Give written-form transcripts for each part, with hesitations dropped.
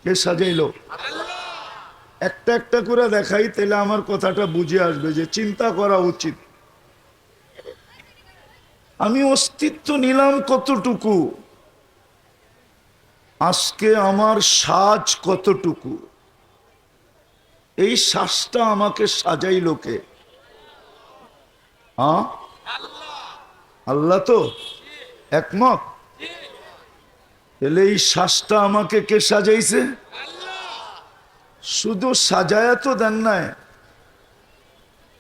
কে সাজাইলো? একটা একটা করে দেখাই, তাহলে আমার কথাটা বুঝে আসবে যে চিন্তা করা উচিত। আমি অস্তিত্ব নিলাম কতটুকু, আজকে আমার সাজ কতটুকু, এই শ্বাসটা আমাকে সাজাইলো কে? হ্যাঁ, আল্লাহ তো একমত। তাহলে এই শ্বাসটা আমাকে কে সাজাইছে? শুধু সাজায়া তো দেন নাই,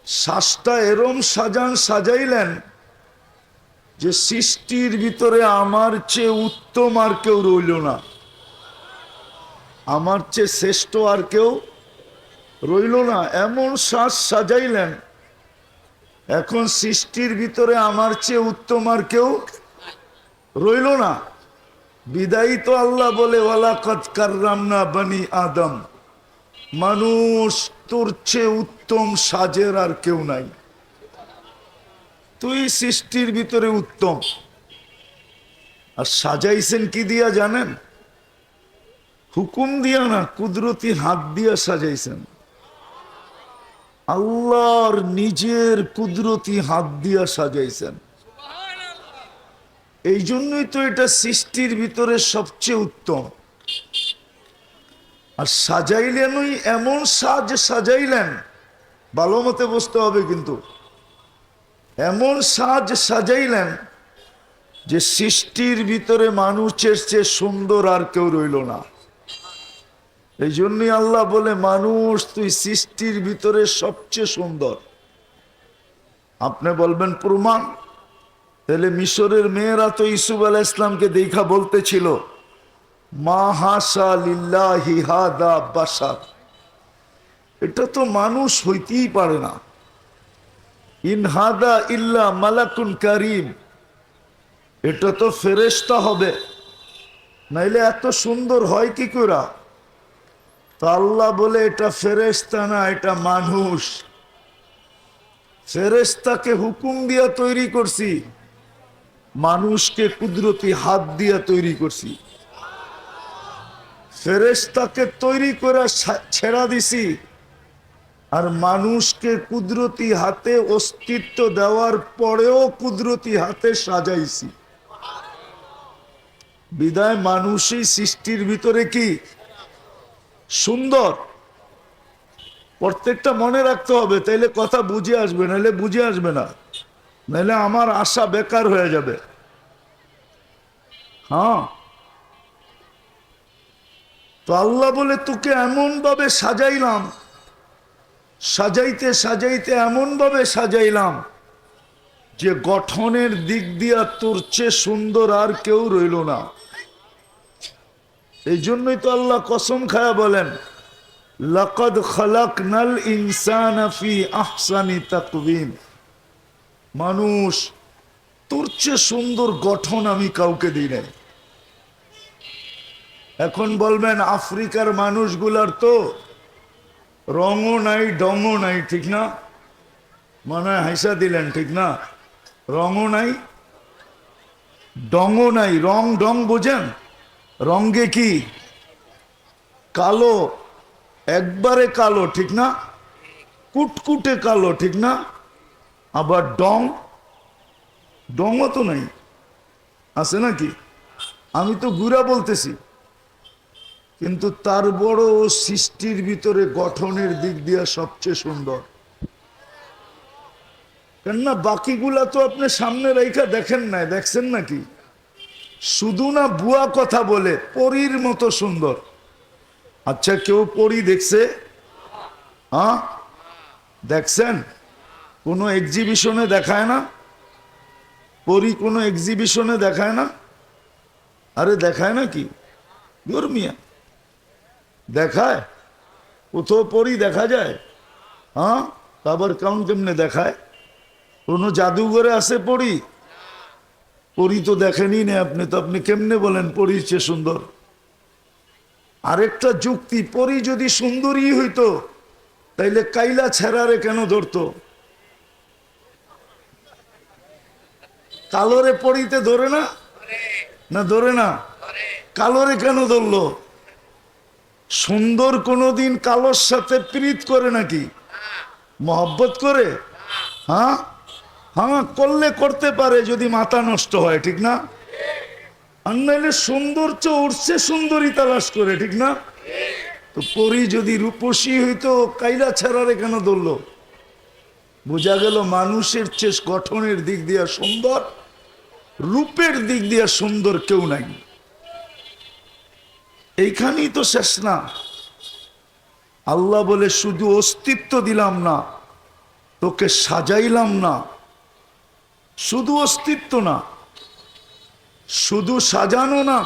শ্বাসটা এরম সাজাইলেন যে সৃষ্টির ভিতরে আমার চেয়ে উত্তম আর কেউ রইল না, আমার চেয়ে শ্রেষ্ঠ আর কেউ রইল না, এমন শ্বাস সাজাইলেন এখন সৃষ্টির ভিতরে আমার চেয়ে উত্তম আর কেউ রইল না। বিদায়ী তো আল্লাহ বলে ওয়ালাকাদ কাররামনা বনি আদম, মানুষ তোর চেয়ে উত্তম সাজের আর কেউ নাই, তুই সৃষ্টির ভিতরে উত্তম। আর সাজাইছেন কি দিয়া জানেন? হুকুম দিয়া না, কুদরতি হাত দিয়া সাজাইছেন। আল্লাহর নিজের কুদরতি হাত দিয়া সাজাইছেন। এই জন্যই তো এটা সৃষ্টির ভিতরে সবচেয়ে উত্তম। আর সাজাইলেনই, এমন সাজাইলেন, ভালো মতে বসতে হবে কিন্তু, এমন সাজাইলেন যে সৃষ্টির ভিতরে মানুষের চেয়ে সুন্দর আর কেউ রইল না। এই জন্যই আল্লাহ বলে মানুষ তুই সৃষ্টির ভিতরে সবচেয়ে সুন্দর। আপনি বলবেন প্রমাণ? তাহলে মিশরের মেয়েরা তো ইউসুফ আলাইহিস ইসলামকে দেখা বলতেছিল মা হাসা লিল্লাহি হাদা বাশার, এটা তো মানুষ হইতেই পারে না, ইন হাদা ইল্লা মালাকুন কারীম, এটা তো ফেরেশতা হবে, নাইলে এত সুন্দর হয় কি করে? তো আল্লাহ বলে এটা ফেরেশতা না, এটা মানুষ। ফেরেশতাকে হুকুম দিয়া তৈরি করছি, মানুষকে কুদরতি হাত দিয়া তৈরি করছি। ফেরেশতাকে তৈরি করে ছেড়া দিছি, আর মানুষকে কুদরতি হাতে অস্তিত্ব দেওয়ার পরেও কুদরতি হাতে সাজাইছি। বিদায় মানুষই সৃষ্টির ভিতরে কি সুন্দর, প্রত্যেকটা মনে রাখতে হবে, তাইলে কথা বুঝে আসবে, নাহলে বুঝে আসবে না, নাহলে আমার আশা বেকার হয়ে যাবে। হ্যাঁ, তো আল্লাহ বলে তোকে এমন ভাবে সাজাইলাম, সাজাইতে সাজাইতে এমন ভাবে সাজাইলাম যে গঠনের দিক দিয়া তোর চেয়ে সুন্দর আর কেউ রইল না। এই জন্যই তো আল্লাহ কসম খায়া বলেন লাকাদ খালাকনাল ইনসানা ফি আহসানি তাকওয়িম, মানুষ তোর চেয়ে সুন্দর গঠন আমি কাউকে দিই নাই। এখন বলবেন আফ্রিকার মানুষগুলার তো রঙও নাই ডঙও নাই, ঠিক না? মনে হয় হাইসা দিলেন, ঠিক না? রঙও নাই ডঙও নাই, রং ডং বোঝেন? রঙ্গে কি কালো, একবারে কালো, ঠিক না? কুটকুটে কালো, ঠিক না? আবার ডংও তো নাই, আছে নাকি? আমি তো গুড়া বলতেছি, কিন্তু তার বড় সৃষ্টির ভিতরে গঠনের দিক দিয়ে সবচেয়ে সুন্দর। কেননা বাকিগুলা তো আপনি সামনে রেখা দেখেন নাই, দেখছেন নাকি? শুধু না বুয়া কথা বলে পরীর মতো সুন্দর। আচ্ছা, কেউ পরী দেখছে? হ্যাঁ, দেখছেন? কোনো এক্সিবিশনে দেখায় না পরী, কোনো এক্সিবিশনে দেখায় না। আরে দেখায় নাকি? গরমিয়া দেখায়? কোথাও পরী দেখা যায়? হ্যাঁ, আবার কাউন কেমনে দেখায়? কোনো জাদুঘরে আছে পরী? পরী তো দেখেনি না আপনি, তো আপনি কেমনে বলেন পরীর চেয়ে সুন্দর? আরেকটা যুক্তি, পরী যদি সুন্দরী হইতো তাইলে কাইলা ছেড়ারে কেন ধরতো? কালোরে পরীতে ধরে না? না ধরে না? কালোরে কেন ধরলো? সুন্দর কোনোদিন কালোর সাথে প্রীত করে নাকি? মহব্বত করে? হ্যাঁ হ্যাঁ, করলে করতে পারে যদি মাথা নষ্ট হয়, ঠিক না? আর নাহলে সৌন্দর্য উঠছে সুন্দরী তালাশ করে, ঠিক না? তো পরি যদি রূপসী হইতো কাইলা ছাড়ারে কেন ধরলো? বোঝা গেল মানুষের চেয়ে গঠনের দিক দিয়া সুন্দর, রূপের দিক দিয়া সুন্দর কেউ নাই। এইখানেই তো শেষ না। আল্লাহ বলে শুধু অস্তিত্ব দিলাম না, তোকে সাজাইলাম না। শুধু অস্তিত্ব না, শুধু সাজানো না,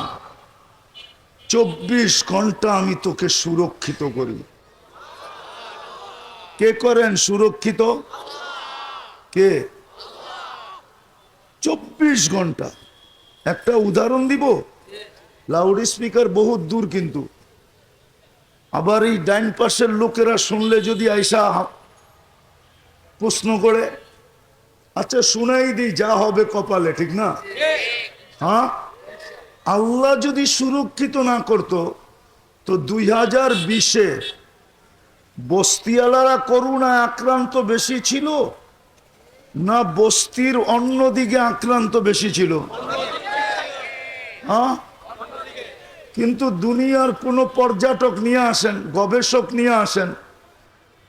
24 ঘন্টা আমি তোকে সুরক্ষিত করি। কে করেন সুরক্ষিত? কে? 24 ঘন্টা। একটা উদাহরণ দিব, লাউড স্পিকার বহুত দূর, কিন্তু আবার এই ডাইন পাশের লোকেরা শুনলে যদি আইসা প্রশ্ন করে, আচ্ছা শুনাই দিই, যা হবে কপালে, ঠিক না? হ্যাঁ, আল্লাহ যদি সুরক্ষিত না করত তো 2020-এ বস্তিওয়ালারা করোনায় আক্রান্ত বেশি ছিল না বস্তির অন্যদিকে আক্রান্ত বেশি ছিল? হ্যাঁ, কিন্তু দুনিয়ার কোনো পর্যটক নিয়ে আসেন, গবেষক নিয়ে আসেন,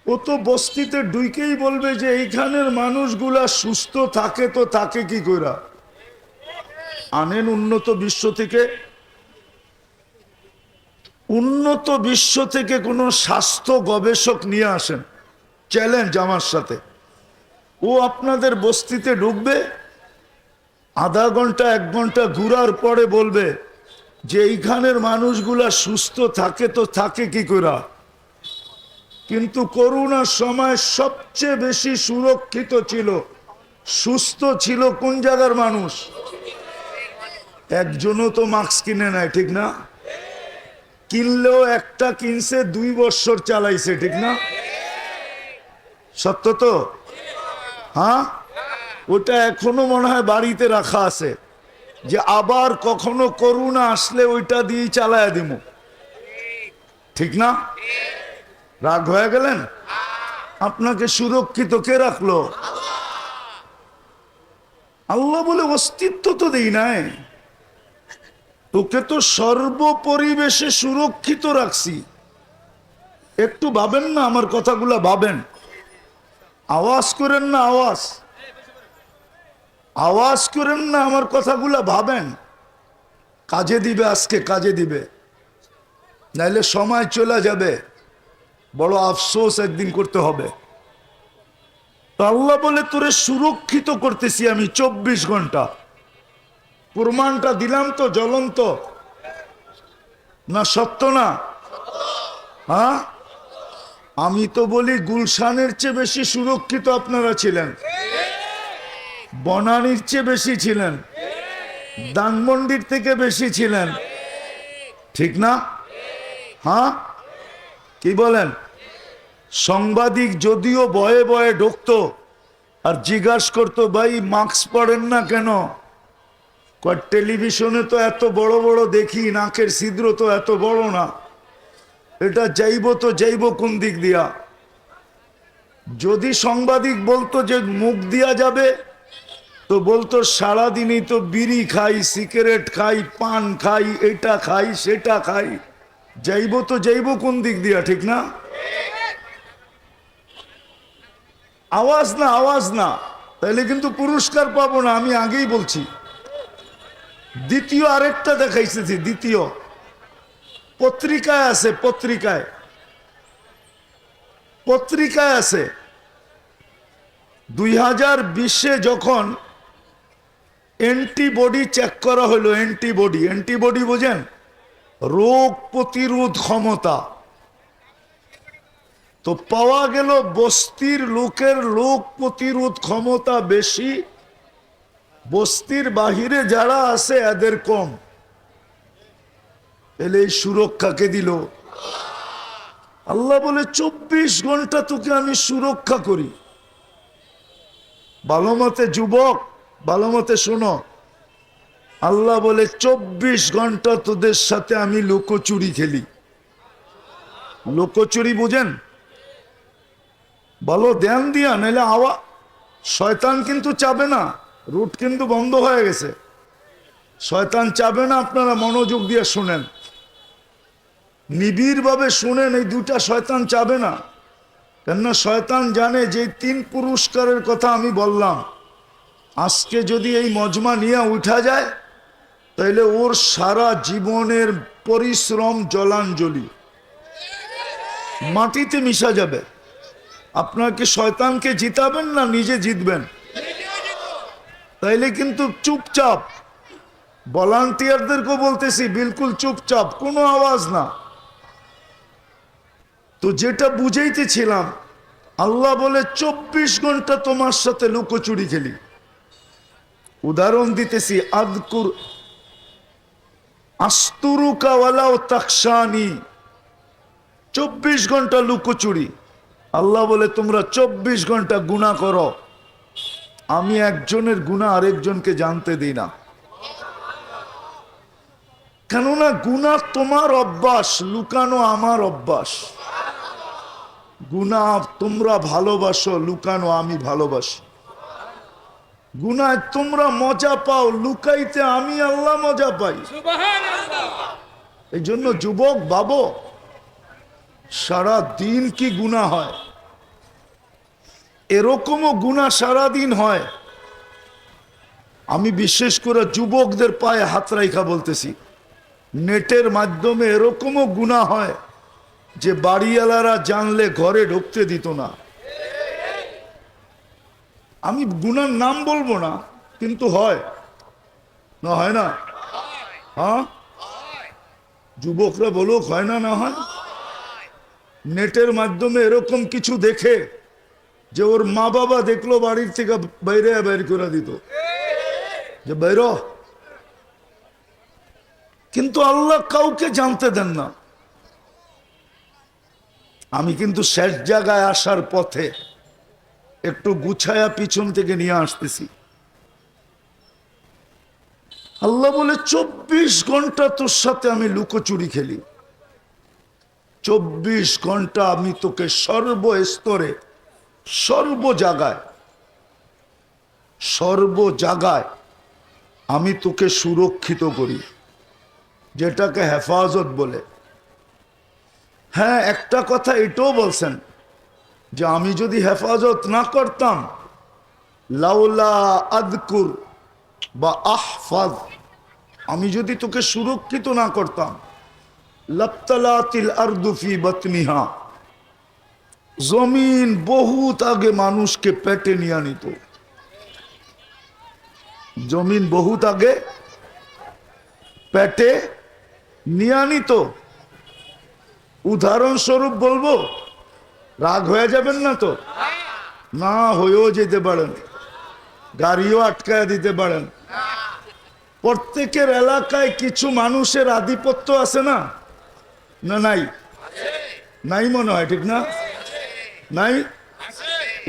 ও তো বস্তিতে ঢুকেই বলবে যে এইখানের মানুষগুলা সুস্থ থাকে, তো থাকে কি করে? আনেন উন্নত বিশ্ব থেকে, উন্নত বিশ্ব থেকে কোনো স্বাস্থ্য গবেষক নিয়ে আসেন, চ্যালেঞ্জ আমার সাথে। ও আপনাদের বস্তিতে ঢুকবে, আধা ঘন্টা 1 ঘন্টা ঘুরার পরে বলবে যে এইখানের মানুষগুলা সুস্থ থাকে, তো থাকে কি করে? কিন্তু করোনার সময় সবচেয়ে বেশি সুরক্ষিত ছিল, সুস্থ ছিল কোন জায়গার মানুষ? একজনও তো মাস্ক কিনে নাই, ঠিক না? কিনলেও একটা কিনছে 2 বছর চালাইছে, ঠিক না? সত্য তো? হ্যাঁ, ওটা এখনো মনে হয় বাড়িতে রাখা আছে, যে আবার কখনো করোনা আসলে ওইটা দিয়ে চালায় দিব, ঠিক না? রাগ হয়ে গেলেন? আপনাকে সুরক্ষিত কে রাখলো? আল্লাহ বলে অস্তিত্ব তো দেই নাই, তোকে তো সর্বপরিবেশে সুরক্ষিত রাখছি। একটু ভাবেন না আমার কথাগুলা, ভাবেন, আওয়াজ করেন না, আওয়াজ আওয়াজ করেন না আমার কথাগুলা, ভাবেন। কাজে দিবে, আজকে কাজে দিবে, নাইলে সময় চলে যাবে, বড় আফসোস একদিন করতে হবে। তো আল্লাহ বলে তোরে সুরক্ষিত করতেছি আমি 24 ঘন্টা। প্রমাণটা দিলাম তো, জ্বলন্ত না? সত্য না? হ্যাঁ, আমি তো বলি গুলশানের চেয়ে বেশি সুরক্ষিত আপনারা ছিলেন, বনানীর চেয়ে বেশি ছিলেন, ধানমন্ডির থেকে বেশি ছিলেন, ঠিক না? হ্যাঁ, কি বলেন? সাংবাদিক যদিও ভয়ে ভয়ে ঢুকতো আর জিজ্ঞাসা করতো, ভাই মাস্ক পরেন না কেন? টেলিভিশনে তো এত বড় বড় দেখি, নাকের ছিদ্র তো এত বড় না, এটা যাইব তো যাইব কোন দিক দিয়া? যদি সাংবাদিক বলতো যে মুখ দিয়া যাবে, তো বলতো সারাদিনই তো বিড়ি খাই, সিগারেট খাই, পান খাই, এটা খাই, সেটা খাই, যাইব তো যাইব কোন দিক দিয়া, ঠিক না? আওয়াজ না, আওয়াজ না, তাহলে কিন্তু পুরস্কার পাবো না, আমি আগেই বলছি। দ্বিতীয় আরেকটা দেখাইছি, দ্বিতীয় পত্রিকায় আছে, পত্রিকায় আছে 2020-এ যখন অ্যান্টিবডি চেক করা হলো, অ্যান্টিবডি বোঝেন? রোগ প্রতিরোধ ক্ষমতা। তো পাওয়া গেল বস্তির লোকের রোগ প্রতিরোধ ক্ষমতা বেশি, বস্তির বাহিরে যারা আছে এদের কম। এলে এই সুরক্ষাকে দিল আল্লাহ। বলে 24 ঘন্টা তোকে আমি সুরক্ষা করি। ভালো মতে যুবক, ভালো মতে শোনো, আল্লাহ বলে 24 ঘন্টা তোদের সাথে আমি লুকোচুরি খেলি। লুকোচুরি বুঝেন? বলো ধ্যান দিয়া, নাহলে শয়তান কিন্তু চাবে না, রুট কিন্তু বন্ধ হয়ে গেছে। শয়তান চাবে না আপনারা মনোযোগ দিয়ে শুনেন, নিবিড় ভাবে শুনেন। এই দুটা শয়তান চাবে না, কেননা শয়তান জানে যে 3 পুরস্কারের কথা আমি বললাম, আজকে যদি এই মজমা নিয়ে উঠা যায় তাহলে ওর সারা জীবনের পরিশ্রম জলাঞ্জলি মাটিতে মিশা যাবে। আপনাকে শয়তানকে জিতাবেন না নিজে জিতবেন? তাইলে কিন্তু চুপচাপ, ভলান্টিয়ারদেরকেও বলতেছি বিলকুল চুপচাপ, কোনো আওয়াজ না। তো যেটা বুঝাইতেছিলাম, আল্লাহ বলে 24 ঘন্টা তোমার সাথে লুকোচুরি খেলি। উদাহরণ দিতেছি, আদকুর আস্তুরুকা ওয়ালাউ তাকশানি, 24 ঘন্টা লুকোচুরি। আল্লাহ বলে তোমরা 24 ঘন্টা গুনাহ করো, আমি একজনের গুনাহ আরেকজনকে জানতে দিই না। কেননা গুনাহ তোমার অভ্যাস, লুকানো আমার অভ্যাস। গুনাহ তোমরা ভালোবাসো, লুকানো আমি ভালোবাসি। গুনায় তোমরা মজা পাও, লুকাইতে আমি আল্লাহ মজা পাই। এই জন্য যুবক ভাবো, সারা দিন কি গুনাহ হয়? এরকমও গুনাহ সারা দিন হয়। আমি বিশেষ করে যুবকদের পায়ে হাত রাইখা বলতেছি, নেটের মাধ্যমে এরকমও গুনাহ হয় যে বাড়িওয়ালারা জানলে ঘরে ঢুকতে দিত না। আমি গুনার নাম বলবো না, কিন্তু হয় না? হয় না? হ্যাঁ, যুবকরা বলো, হয় না? না হয়? নেটের মাধ্যমে এরকম কিছু দেখে যে ওর মা বাবা দেখলো, বাড়ির থেকে বাইরে বের করে দিত যে বাইর। কিন্তু আল্লাহ কাউকে জানতে দেন না। আমি কিন্তু শেষ জায়গায় আসার পথে একটু গুছায়া পিছন থেকে নিয়ে আসতেছি। আল্লাহ বলে 24 ঘন্টা তোর সাথে আমি লুকোচুরি খেলি। 24 ঘন্টা আমি তোকে সর্বস্তরে, সর্ব জায়গায় আমি তোকে সুরক্ষিত করি, যেটাকে হেফাজত বলে। হ্যাঁ, একটা কথা এটাও বলছেন যে আমি যদি হেফাজত না করতাম, লাউলা আদকুর বা আহফাজ, আমি যদি তোকে সুরক্ষিত না করতাম, লাবতালাতিল আরদু ফি বাতনিহা, জমিন বহুত আগে মানুষকে পেটে নিয়ে নিত। জমিন বহুত আগে পেটে নিয়ে নিত। উদাহরণস্বরূপ বলবো, রাগ হয়ে যাবেন না তো? না হয়েও যেতে পারেন, গাড়িও আটকায় দিতে পারেন। প্রত্যেকের এলাকায় কিছু মানুষের আধিপত্য আছে না? না নাই? নাই মনে হয়, ঠিক না? নাই?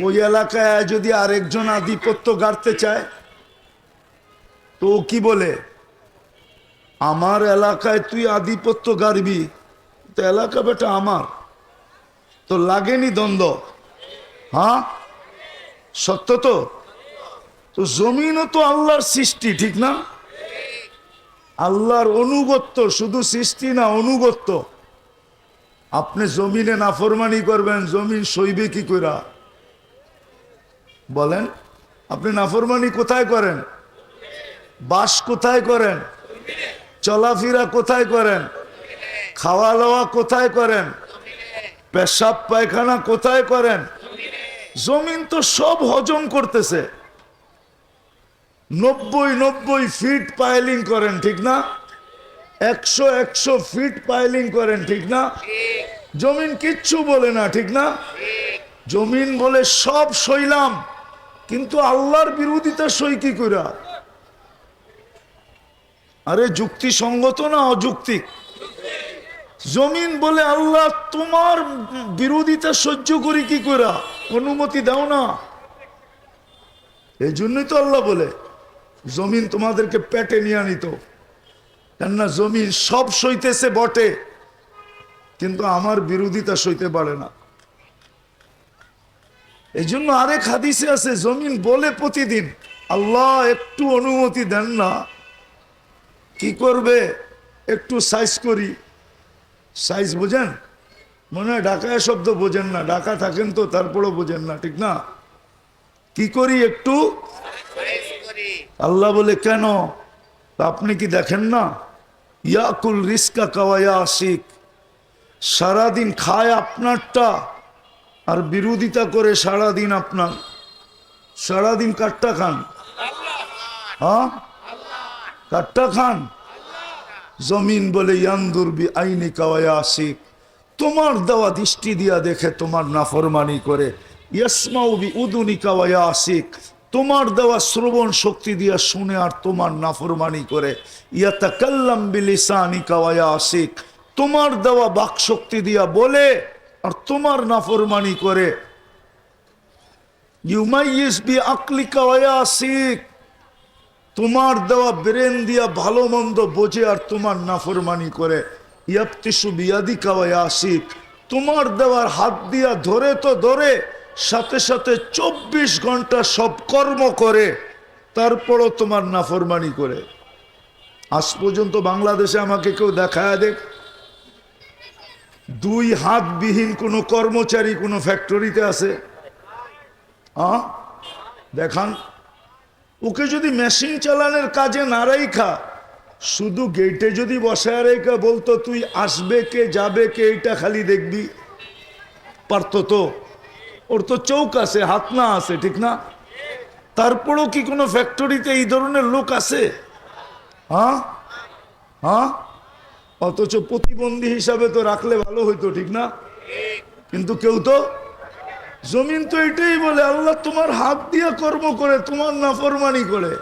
ওই এলাকায় যদি আরেকজন আধিপত্য গাড়তে চায় তো কি বলে, আমার এলাকায় তুই আধিপত্য গাড়বি, তো এলাকা বেটা আমার, তো লাগেনি দ্বন্দ্ব? হ্যাঁ, সত্য তো? তো জমিনও তো আল্লাহর সৃষ্টি, ঠিক না? আল্লাহর অনুগত্য, শুধু সৃষ্টি না, অনুগত্য। আপনি জমিনে নাফরমানি করবেন, জমিন সইবে কি কইরা? বলেন, আপনি নাফরমানি কোথায় করেন? বাস কোথায় করেন? চলাফেরা কোথায় করেন? খাওয়া দাওয়া কোথায় করেন? পেশাব পায়খানা কোথায় করেন? জমিন তো সব হজম করতেছে। 90 ফিট পাইলিং করেন, ঠিক না? 100 ফিট পাইলিং করেন, ঠিক না? জমিন কিচ্ছু বলে না, ঠিক না? জমিন বলে সব সইলাম, কিন্তু আল্লাহর বিরোধিতা সই কি কইরা? আরে যুক্তিসঙ্গত না অযৌক্তিক? জমিন বলে আল্লাহ তোমার বিরোধিতা সহ্য করি কি কইরা, অনুমতি দাও না। এই জন্যই তো আল্লাহ বলে জমিন তোমাদেরকে পেটে নিয়ে নিত, কেননা জমিন সব সইতেছে বটে, কিন্তু আমার বিরোধিতা সইতে পারে না। এই জন্য আরেক হাদিসে আছে, জমিন বলে প্রতিদিন, আল্লাহ একটু অনুমতি দেন না, কি করবে, একটু সাইজ করি। সাইজ বোঝেন? মনে হয় ঢাকায় শব্দ বোঝেন না, ঢাকা থাকেন তো, তারপরও বোঝেন না, ঠিক না? কি করি, একটু আল্লাহ বলে কেন? আপনি কি দেখেন না, ইয়াকুল রিস্কা কাওয়ায়া আশিক, সারাদিন খায় আপনারটা আর বিরোধিতা করে সারাদিন আপনার। সারাদিন কাটটা খান? হ্যাঁ, কাটটা খান। জমিন বলে ইয়ানদুর বি আইনি কাওয়ায়া আশিক, তোমার দেওয়া দৃষ্টি দিয়া দেখে তোমার নাফরমানি করে। ইয়াসমাউ বি উদুনি কাওয়ায়া আশিক, তোমার দেওয়া শ্রবণ শক্তি দিয়া শুনে আর তোমার নাফরমানি করে। ইয়াতাকাল্লাম বিলিসানি কাওয়ায়া আশিক, তোমার দেওয়া বাক শক্তি দিয়া বলে আর তোমার নাফরমানি করে। ইউমাইয়িস বি আকলি কাওয়ায়া আশিক, তোমার দেওয়া ব্রেন দিয়া ভালো মন্দ বোঝে আর তোমার নাফরমানি করে। ইয়াবতিসু বিয়াদি কাওয়ায়া আশিক, তোমার দেওয়ার হাত দিয়া ধরে তো ধরে, সাথে সাথে 24 ঘন্টা সব কর্ম করে, তারপরও তোমার নাফরমানি করে। আজ পর্যন্ত বাংলাদেশে আমাকে কেউ দেখায় দেখ 2 হাতবিহীন কোনো কর্মচারী কোনো ফ্যাক্টরিতে আছে? দেখান। ওকে যদি মেশিন চালানোর কাজে না রাইখা শুধু গেটে যদি বসায় রেখা বলতো তুই আসবে কে যাবে কে এটা খালি দেখবি, পারতো তো? ওর তো চৌক আছে, হাত না আছে, ঠিক না? তারপরও কি কোনো ফ্যাক্টরিতে এই ধরনের লোক আছে? হ্যাঁ হ্যাঁ, অথচ প্রতিবন্ধী হিসাবে তো রাখলে ভালো হইতো, ঠিক না? কিন্তু কেউ তো, জমিন তো এটাই বলে আল্লাহ তোমার হাত দিয়ে কর্ম করে তোমার নাফরমানি করে।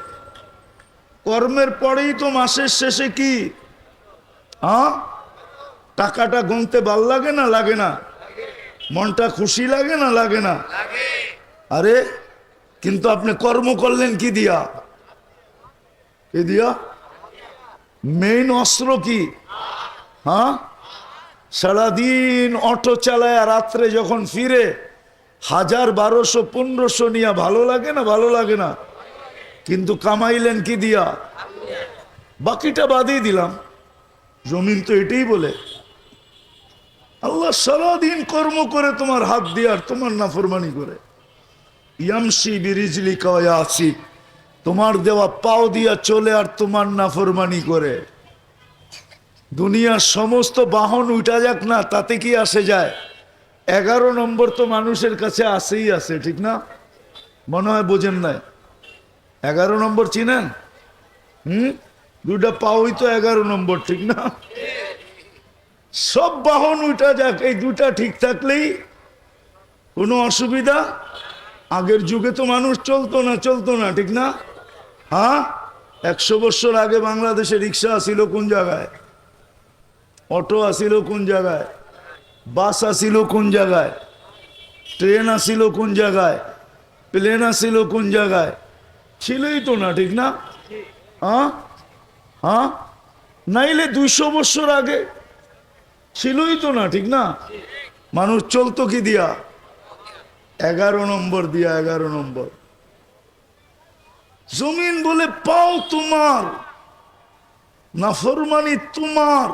কর্মের পরেই তো মাসের শেষে কি টাকাটা গুনতে ভাল লাগে না লাগে না? মনটা খুশি লাগে না লাগে না? আরে কিন্তু আপনি কর্ম করলেন কি দিয়া? কি দিয়া? মেইন অস্ত্র কি? সারাদিন অটো চালায় রাত্রে যখন ফিরে 1000, 1200, 1500 নিয়ে ভালো লাগে না ভালো লাগে না? কিন্তু কামাইলেন কি দিয়া? বাকিটা বাদই দিলাম। জমিন তো এটাই বলে আল্লাহ সারাদিন কর্ম করে তোমার হাত দিয়ে আর তোমার নাফরমানি করে। ইয়ামশি বিরিজলি কাওয়া আসিক, তোমার দেওয়া পাও দিয়া চলে আর তোমার নাফরমানি করে। দুনিয়ার সমস্ত বাহন উঠা যাক না, তাতে কি আসে যায়? 11 নম্বর তো মানুষের কাছে আসেই আছে, ঠিক না? মনে হয় বোঝেন নাই। 11 নম্বর চিনেন? 2টা পাওই তো 11 নম্বর, ঠিক না? সব বাহন উঠা যাক, এই 2টা ঠিক থাকলেই কোনো অসুবিধা। আগের যুগে তো মানুষ চলতো না, ঠিক না? 100 বছর আগে বাংলাদেশে রিক্সা আসিল কোন জায়গায়? অটো আসিল কোন জায়গায়? বাস আসিল কোন জায়গায়? ট্রেন আসিল কোন জায়গায়? প্লেন আসিল কোন জায়গায়? ছিলই তো না, ঠিক না? নাইলে 200 বছর আগে ছিলই তো না, ঠিক না? মানুষ চলতো কি দিয়া? 11 নম্বর দিয়া, 11 নম্বর। জমিন বলে পাও তোমার, নাফরমানি তোমার।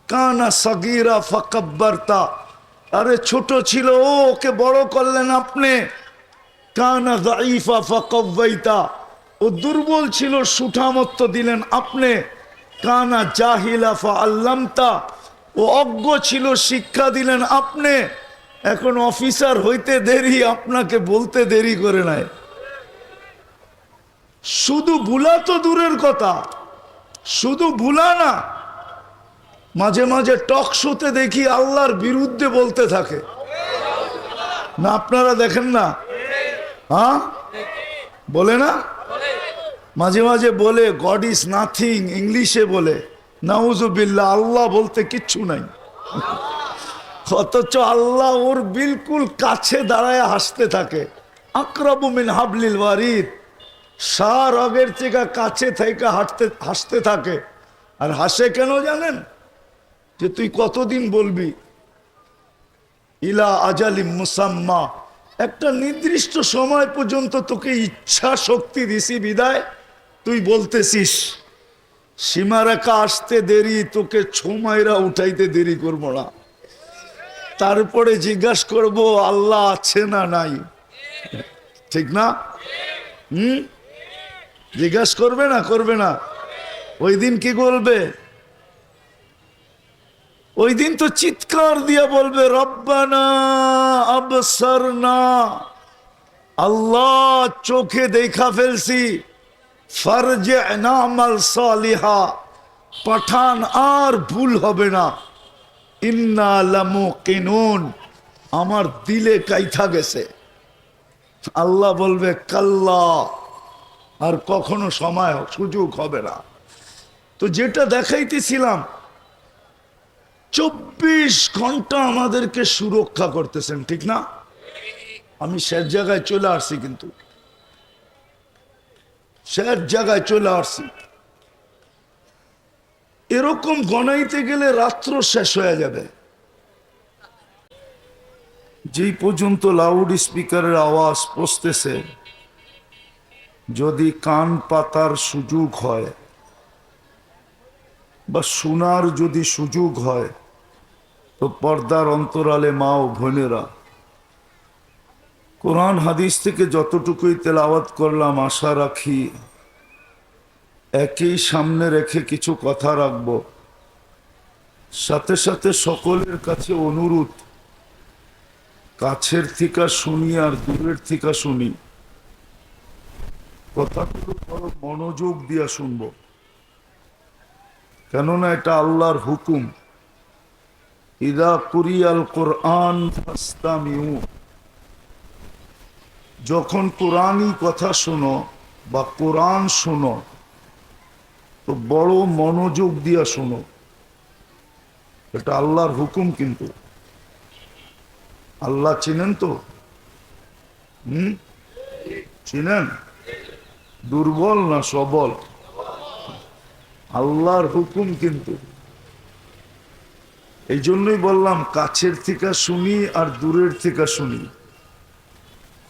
কানা সাগীরা ফাকাব্বারতা, আরে ছোট ছিল ওকে বড় করলেন আপনি। কানা যায়ীফা ফাকাওয়াইতা, ও দুর্বল ছিল সুঠামত্ব দিলেন আপনি। কানা জাহিলা ফাআল্লামতা, ও অজ্ঞ ছিল শিক্ষা দিলেন আপনি। এখন অফিসার হইতে দেরি, আপনাকে বলতে দেরি করে নাই। শুধু ভুলা তো দূরের কথা, শুধু ভুলা না, মাঝে মাঝে টক শোতে দেখি আল্লাহর বিরুদ্ধে বলতে থাকে না? আপনারা দেখেন না? বলে না? মাঝে মাঝে বলে গড ইজ নাথিং, ইংলিশে বলে নাউজুবিল্লাহ, আল্লাহ বলতে কিচ্ছু নাই। অথচ আল্লাহ ওর বিলকুল কাছে দাঁড়ায় হাসতে থাকে। আকরাবু মিন হাবলিল ওয়ারিদ, সার আগের থেকে কাছে থেকে হাসতে থাকে। আর হাসে কেন জানেন? যে তুই কতদিন বলবি, ইলা আজালিম মুসাম্মা, একটা নির্দিষ্ট সময় পর্যন্ত তোকে ইচ্ছা শক্তি দিছি বিদায় তুই বলতেছিস সীমারেখা আসতে দেরি, তোকে ছুমাইরা উঠাইতে দেরি করব না। তারপরে জিজ্ঞাসা করব আল্লাহ আছে না নাই, ঠিক না? জিজ্ঞাসা করবে না করবে না? ওই দিন কি বলবে? ওই দিন তো চিৎকার দিয়া বলবে রব্বানা আবসারনা, আল্লাহ চোখে দেখা ফেলছি, ফারজি'না আমাল সালিহা, পাঠান আর ভুল হবে না, ইন্না লামুকিনুন, আমার দিলে কাইথা গেছে। আল্লাহ বলবে কাল্লা, আর কখনো সময় সুযোগ হবে না। তো যেটা দেখাইতেছিলাম 24 ঘন্টা আমাদেরকে সুরক্ষা করতেছেন, ঠিক না? আমি শেষ জায়গায় চলে আসছি, কিন্তু শেষ জায়গায় চলে আসছি। এরকম গণাইতে গেলে রাত্র শেষ হয়ে যাবে। যেই পর্যন্ত লাউড স্পিকারের আওয়াজ পৌঁছতেছে, যদি কান পাতার সুযোগ হয় বা শোনার যদি সুযোগ হয়, তো পর্দার অন্তরালে মা ও বোনেরা, কোরআন হাদিস থেকে যতটুকুই তেলাওয়াত করলাম, আশা রাখি একই সামনে রেখে কিছু কথা রাখব। সাথে সাথে সকলের কাছে অনুরোধ, কাছের থেকে শুনি আর দূরের থেকে শুনি, কথাগুলো বড় মনোযোগ দিয়া শুনব, কেননা এটা আল্লাহর হুকুম। ইদা কুরিয়াল কোরআন ফাসতামিউ, যখন কোরআনই কথা শোনো বা কোরআন শোনো তো বড় মনোযোগ দিয়া শোনো, এটা আল্লাহর হুকুম। কিন্তু আল্লাহ চিনেন তো? চিনেন? দুর্বল না সবল? আল্লাহর হুকুম কিন্তু। এই জন্যই বললাম কাছের থেকে শুনি আর দূরের থেকে শুনি,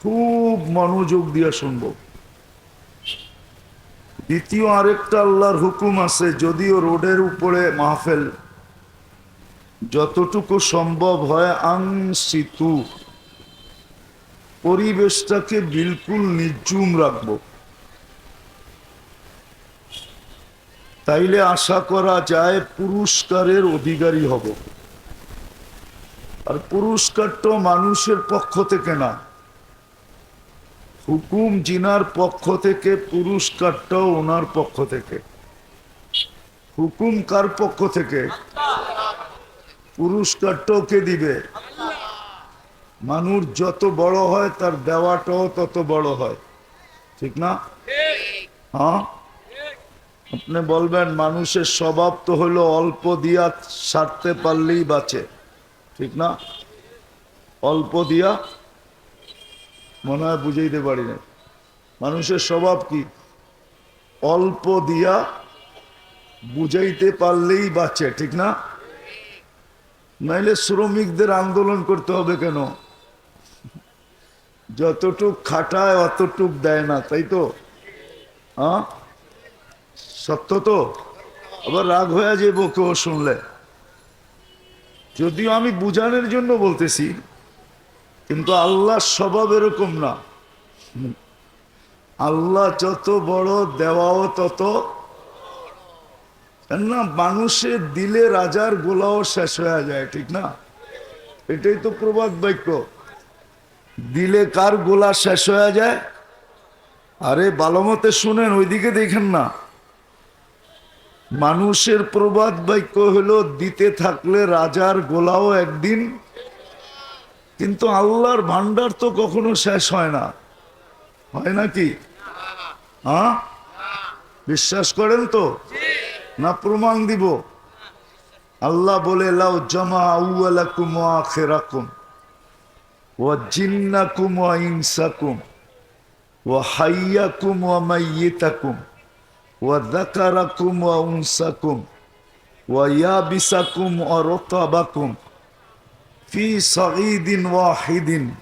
খুব মনোযোগ দিয়া শুনবো। দ্বিতীয় আরেকটা আল্লাহর হুকুম আছে, যদিও রোডের উপরে মাহফিল, যতটুকু সম্ভব হয় আংসিতু, পরিবেশটাকে বিলকুল নির্জুম রাখবো, তাইলে আশা করা যায় পুরস্কারের অধিকারী হব। আর পুরস্কারটা মানুষের পক্ষ থেকে না, হুকুম জিনার পক্ষ থেকে, পুরস্কারটাও ওনার পক্ষ থেকে। হুকুম কার পক্ষ থেকে? পুরস্কারটাও কে দিবে? মানুষ যত বড় হয় তার দেওয়াটাও তত বড় হয়, ঠিক না? হ্যাঁ, আপনি বলবেন মানুষের স্বভাব তো হলো অল্প দিয়া সারতে পারলেই বাঁচে, ঠিক না? অল্প দিয়া, মনে হয় বুঝাইতে পারি না। মানুষের স্বভাব কি? অল্প দিয়া বুঝাইতে পারলেই বাঁচে, ঠিক না? নাইলে শ্রমিকদের আন্দোলন করতে হবে কেন? যতটুক খাটায় অতটুক দেয় না, তাই তো? হ্যাঁ, সত্য তো। আবার রাগ হয়ে যাবো কেউ শুনলে, যদিও আমি বুঝানোর জন্য বলতেছি, কিন্তু আল্লাহর স্বভাব এরকম না। আল্লাহ যত বড়, দেওয়াও তত না। মানুষের দিলে রাজার গোলাও শেষ হয়ে যায়, ঠিক না? এটাই তো প্রবাদ বাক্য, দিলে কার গোলা শেষ হয়ে যায়। আরে ভালো মতে শুনেন, ওইদিকে দেখেন না। মানুষের প্রবাদ বাক্য হলো দিতে থাকলে রাজার গোলাও একদিন, কিন্তু আল্লাহর ভান্ডার তো কখনো শেষ হয় না, হয় নাকি? হ্যাঁ, বিশ্বাস করেন তো না প্রমাণ দিব? আল্লাহ বলে লাউ জামা আউয়ালাকুম ওয়া আখিরাকুম ওয়া জিন্নাকুম ওয়া ইনসাকুম ওয়া হাইয়াকুম ওয়া মাইয়িতাকুম ওয়া যাকারাকুম ওয়া উনসাকুম ويابسكم ورطبكم في صعيد واحد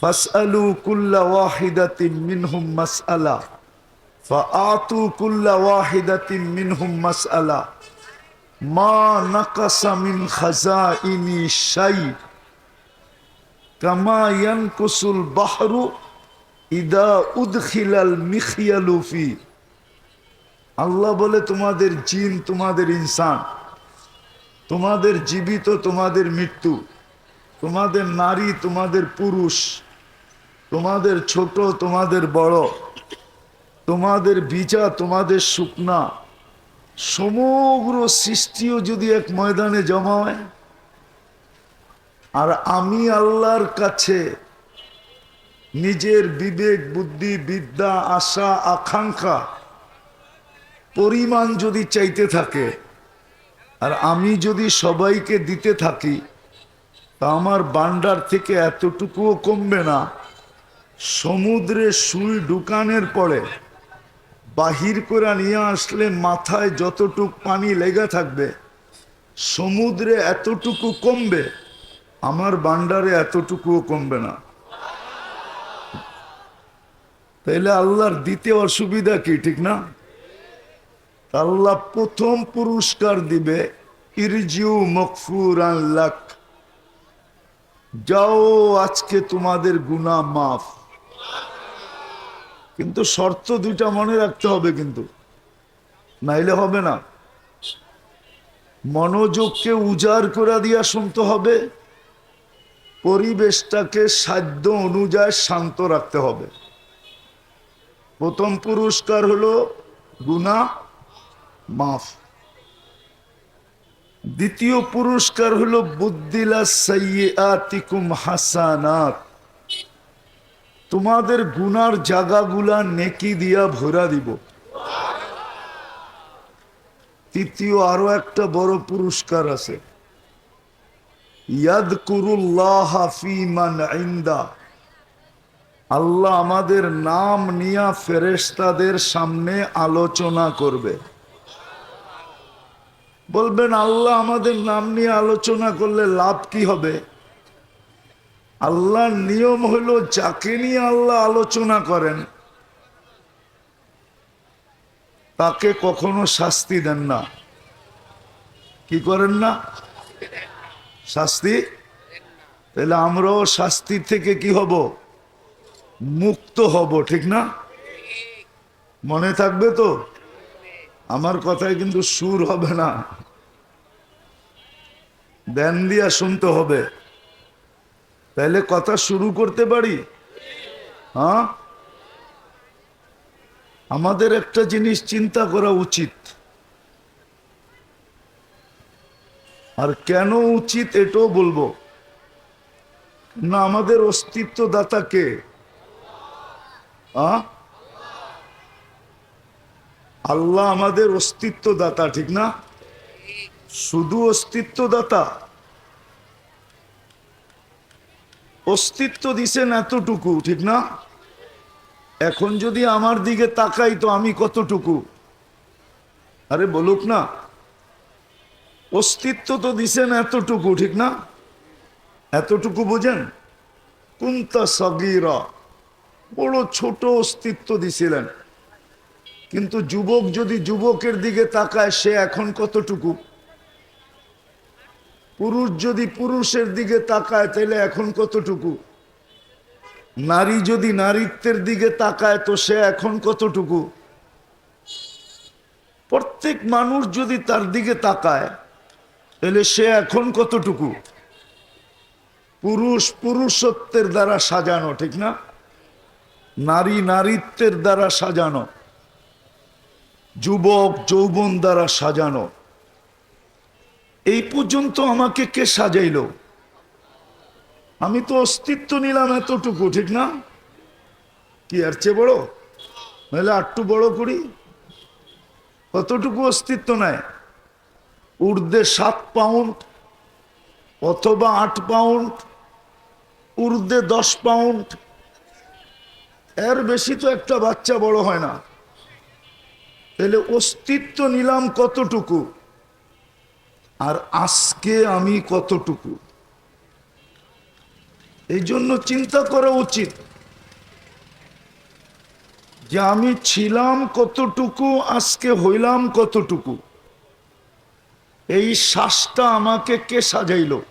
فاسألوا كل واحدة منهم مسألة فأعطوا كل واحدة منهم مسألة ما نقص من خزائن شيء كما ينقص البحر إذا أدخل المخيل فيه আল্লাহ বলে তোমাদের জিন তোমাদের ইনসান তোমাদের জীবিত তোমাদের মৃত্যু তোমাদের নারী তোমাদের পুরুষ তোমাদের ছোট তোমাদের বড় তোমাদের বীজা তোমাদের শুকনা সমগ্র সৃষ্টিও যদি এক ময়দানে জমা হয় আর আমি আল্লাহর কাছে নিজের বিবেক বুদ্ধি বিদ্যা আশা আকাঙ্ক্ষা পরিমাণ যদি চাইতে থাকে আর আমি যদি সবাইকে দিতে থাকি তা আমার ভান্ডার থেকে এতটুকুও কমবে না সমুদ্রে সুই ঢুকানোর পরে বাহির করে নিয়ে আসলে মাথায় যতটুক পানি লেগে থাকবে সমুদ্রে এতটুকু কমবে আমার ভান্ডারে এতটুকুও কমবে না তাইলে আল্লাহর দিতে অসুবিধা কি ঠিক না আল্লাহ প্রথম পুরস্কার দিবে ইরজিউ মগফুরান লাক যাও আজকে তোমাদের গুনাহ মাফ কিন্তু শর্ত দুইটা মনে রাখতে হবে কিন্তু নাইলে হবে না মনোযোগকে উজাড় করে দিয়া শুনতে হবে পরিবেশটাকে সাধ্য অনুযায়ী শান্ত রাখতে হবে প্রথম পুরস্কার হলো গুনাহ মাফ দ্বিতীয় পুরস্কার হলো বুদ্দিলা সাইয়্যাতিকুম হাসানাত তোমাদের গুনার জায়গাগুলা নেকি দিয়া ভরা দিব তৃতীয় আরো একটা বড় পুরস্কার আছে ইয়াযকুরুল্লাহ ফী মান ইনদা আল্লাহ আমাদের নাম নিয়া ফেরেশতাদের সামনে আলোচনা করবে বলবেন আল্লাহ আমাদের নাম নিয়ে আলোচনা করলে লাভ কি হবে আল্লাহর নিয়ম হলো যাকে নিয়ে আল্লাহ আলোচনা করেন তাকে কখনো শাস্তি দেন না কি করেন না শাস্তি তাহলে আমরাও শাস্তি থেকে কি হব মুক্ত হব ঠিক না মনে থাকবে তো আমার কথায় কিন্তু সুর হবে না ধ্যান দিয়া শুনতে হবে তাহলে কথা শুরু করতে পারি হ্যাঁ আমাদের একটা জিনিস চিন্তা করা উচিত আর কেন উচিত এটাও বলবো না আমাদের অস্তিত্ব দাতা কে আল্লাহ আমাদের অস্তিত্ব দাতা ঠিক না শুধু অস্তিত্ব দাতা অস্তিত্ব দিছেন এতটুকু ঠিক না এখন যদি আমার দিকে তাকাই তো আমি কতটুকু আরে বলুক না অস্তিত্ব তো দিছেন এতটুকু ঠিক না এতটুকু বোঝেন কুনতা সগীরা বড় ছোট অস্তিত্ব দিছিলেন কিন্তু যুবক যদি যুবকের দিকে তাকায় সে এখন কতটুকু পুরুষ যদি পুরুষের দিকে তাকায় তাহলে এখন কতটুকু নারী যদি নারীত্বের দিকে তাকায় তো সে এখন কতটুকু প্রত্যেক মানুষ যদি তার দিকে তাকায় তাহলে সে এখন কতটুকু পুরুষ পুরুষত্বের দ্বারা সাজানো ঠিক না নারী নারীত্বের দ্বারা সাজানো যুবক যৌবন দ্বারা সাজানো এই পর্যন্ত আমাকে কে সাজাইল আমি তো অস্তিত্ব নিলাম এতটুকু ঠিক না কি আর চেয়ে বড় নাহলে আটটু বড় করি কতটুকু অস্তিত্ব নেয় ঊর্ধ্বে 7 পাউন্ড অথবা 8 পাউন্ড ঊর্ধ্বে 10 পাউন্ড এর বেশি তো একটা বাচ্চা বড় হয় না তাহলে অস্তিত্ব নিলাম কতটুকু আর আজকে আমি কতটুকু। এই জন্য চিন্তা করা উচিত যে আমি ছিলাম কতটুকু, আজকে হইলাম কতটুকু। এই শ্বাসটা আমাকে কে সাজাইলো?